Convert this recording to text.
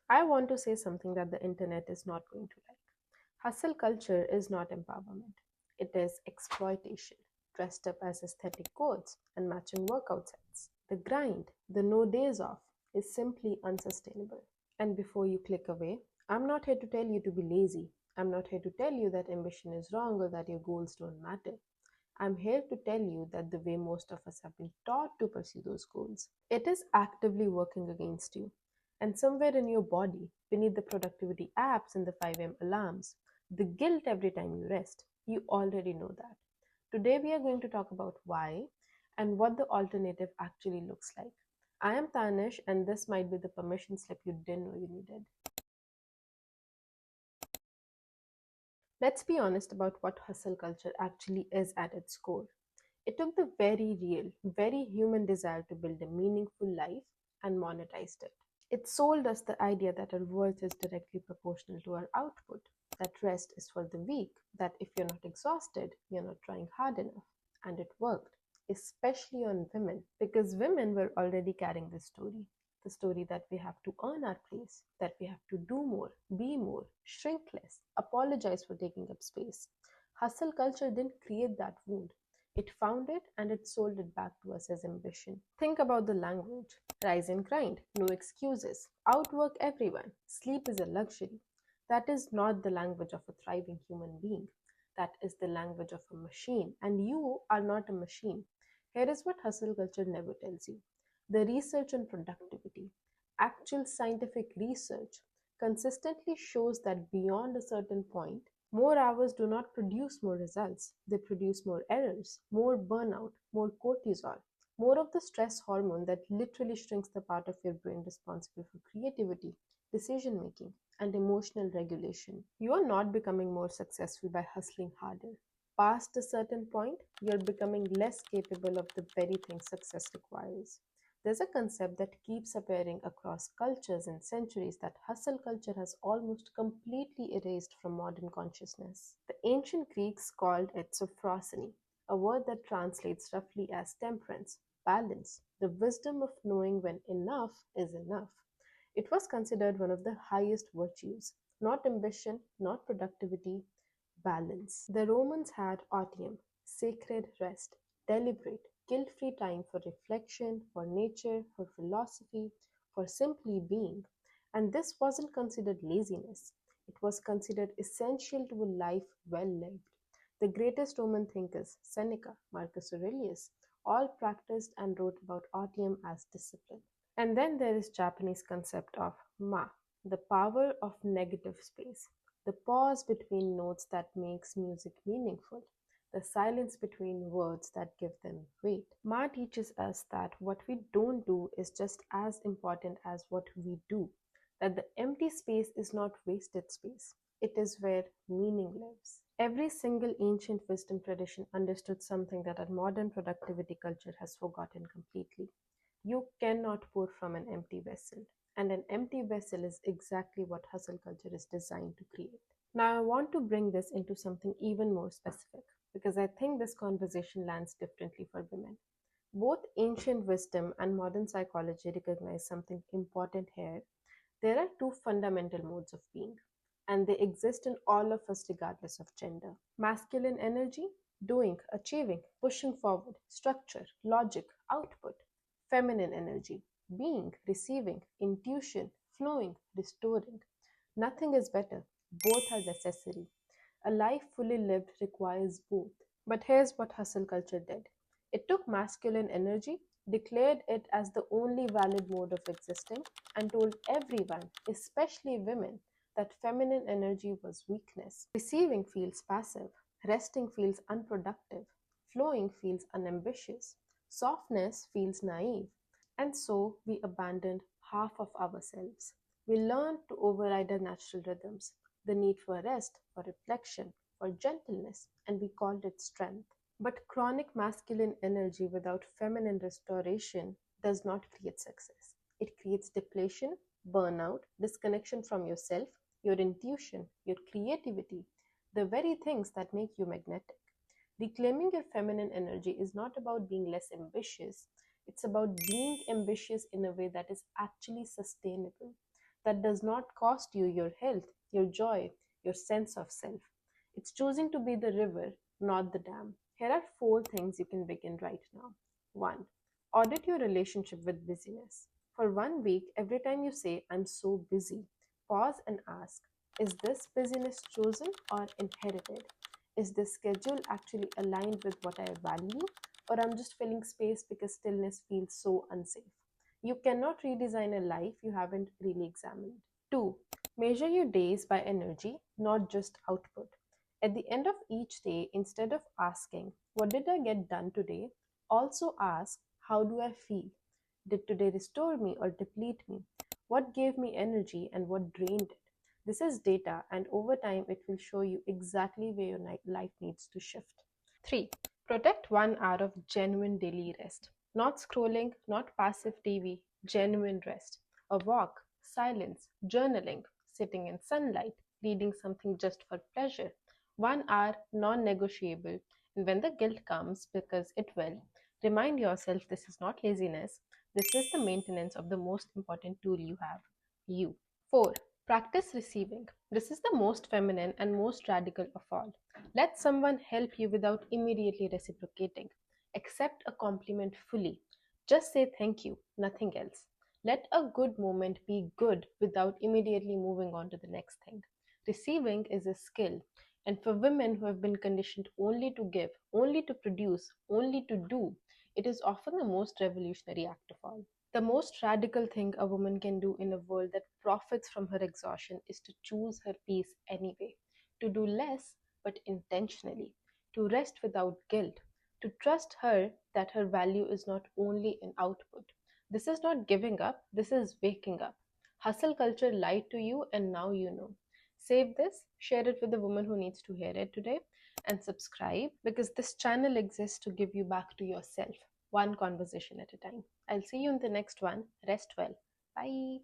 I want to say something that the internet is not going to like. Hustle culture is not empowerment, it is exploitation, dressed up as aesthetic codes and matching workout sets. The grind, the no days off, is simply unsustainable. And before you click away, I'm not here to tell you to be lazy. I'm not here to tell you that ambition is wrong or that your goals don't matter. I'm here to tell you that the way most of us have been taught to pursue those goals, it is actively working against you. And somewhere in your body, beneath the productivity apps and the 5 a.m. alarms, the guilt every time you rest, you already know that. Today, we are going to talk about why and what the alternative actually looks like. I am Tanish, and this might be the permission slip you didn't know you needed. Let's be honest about what hustle culture actually is at its core. It took the very real, very human desire to build a meaningful life and monetized it. It sold us the idea that our worth is directly proportional to our output, that rest is for the weak, that if you're not exhausted, you're not trying hard enough. And it worked, especially on women, because women were already carrying this story. The story that we have to earn our place, that we have to do more, be more, shrink less, apologize for taking up space. Hustle culture didn't create that wound. It found it and it sold it back to us as ambition. Think about the language. Rise and grind, no excuses, outwork everyone, sleep is a luxury. That is not the language of a thriving human being. That is the language of a machine, and you are not a machine. Here is what hustle culture never tells you: the research on productivity. Actual scientific research consistently shows that beyond a certain point, more hours do not produce more results. They produce more errors, more burnout, more cortisol, more of the stress hormone that literally shrinks the part of your brain responsible for creativity, decision making, and emotional regulation. You are not becoming more successful by hustling harder. Past a certain point, you're becoming less capable of the very thing success requires. There's a concept that keeps appearing across cultures and centuries that hustle culture has almost completely erased from modern consciousness. The ancient Greeks called it sophrosyney, a word that translates roughly as temperance, balance, the wisdom of knowing when enough is enough. It was considered one of the highest virtues, not ambition, not productivity, balance. The Romans had otium, sacred rest, deliberate, guilt free time for reflection, for nature, for philosophy, for simply being. And this wasn't considered laziness, it was considered essential to a life well lived. The greatest Roman thinkers, Seneca, Marcus Aurelius, all practiced and wrote about otium as discipline. And then there is Japanese concept of ma, the power of negative space, the pause between notes that makes music meaningful, the silence between words that give them weight. Ma teaches us that what we don't do is just as important as what we do, that the empty space is not wasted space. It is where meaning lives. Every single ancient wisdom tradition understood something that our modern productivity culture has forgotten completely. You cannot pour from an empty vessel, and an empty vessel is exactly what hustle culture is designed to create. Now, I want to bring this into something even more specific because I think this conversation lands differently for women. Both ancient wisdom and modern psychology recognize something important here. There are two fundamental modes of being, and they exist in all of us regardless of gender. Masculine energy, doing, achieving, pushing forward, structure, logic, output. Feminine energy, being, receiving, intuition, flowing, restoring. Nothing is better. Both are necessary. A life fully lived requires both. But here's what hustle culture did: it took masculine energy, declared it as the only valid mode of existing, and told everyone, especially women, that feminine energy was weakness. Receiving feels passive, resting feels unproductive, flowing feels unambitious, softness feels naive. And so we abandoned half of ourselves. We learned to override our natural rhythms, the need for rest, for reflection, for gentleness, and we called it strength. But chronic masculine energy without feminine restoration does not create success. It creates depletion, burnout, disconnection from yourself, your intuition, your creativity, the very things that make you magnetic. Reclaiming your feminine energy is not about being less ambitious, it's about being ambitious in a way that is actually sustainable, that does not cost you your health, your joy, your sense of self. It's choosing to be the river, not the dam. Here are four things you can begin right now. 1. Audit your relationship with busyness. For 1 week, every time you say, I'm so busy, pause and ask, is this busyness chosen or inherited? Is this schedule actually aligned with what I value, or I'm just filling space because stillness feels so unsafe? You cannot redesign a life you haven't really examined. 2. Measure your days by energy, not just output. At the end of each day, instead of asking, what did I get done today? Also ask, how do I feel? Did today restore me or deplete me? What gave me energy and what drained it? This is data, and over time, it will show you exactly where your life needs to shift. 3. Protect 1 hour of genuine daily rest. Not scrolling, not passive TV, genuine rest. A walk, silence, journaling, sitting in sunlight, reading something just for pleasure. 1 hour, non negotiable. And when the guilt comes, because it will, remind yourself this is not laziness, this is the maintenance of the most important tool you have, you. 4. Practice receiving. This is the most feminine and most radical of all. Let someone help you without immediately reciprocating. Accept a compliment fully. Just say thank you, nothing else. Let a good moment be good without immediately moving on to the next thing. Receiving is a skill, and for women who have been conditioned only to give, only to produce, only to do, it is often the most revolutionary act of all. The most radical thing a woman can do in a world that profits from her exhaustion is to choose her peace anyway, to do less but intentionally, to rest without guilt, to trust her that her value is not only an output. This is not giving up, this is waking up. Hustle culture lied to you, and now you know. Save this, share it with the woman who needs to hear it today, and subscribe because this channel exists to give you back to yourself, one conversation at a time. I'll see you in the next one. Rest well. Bye.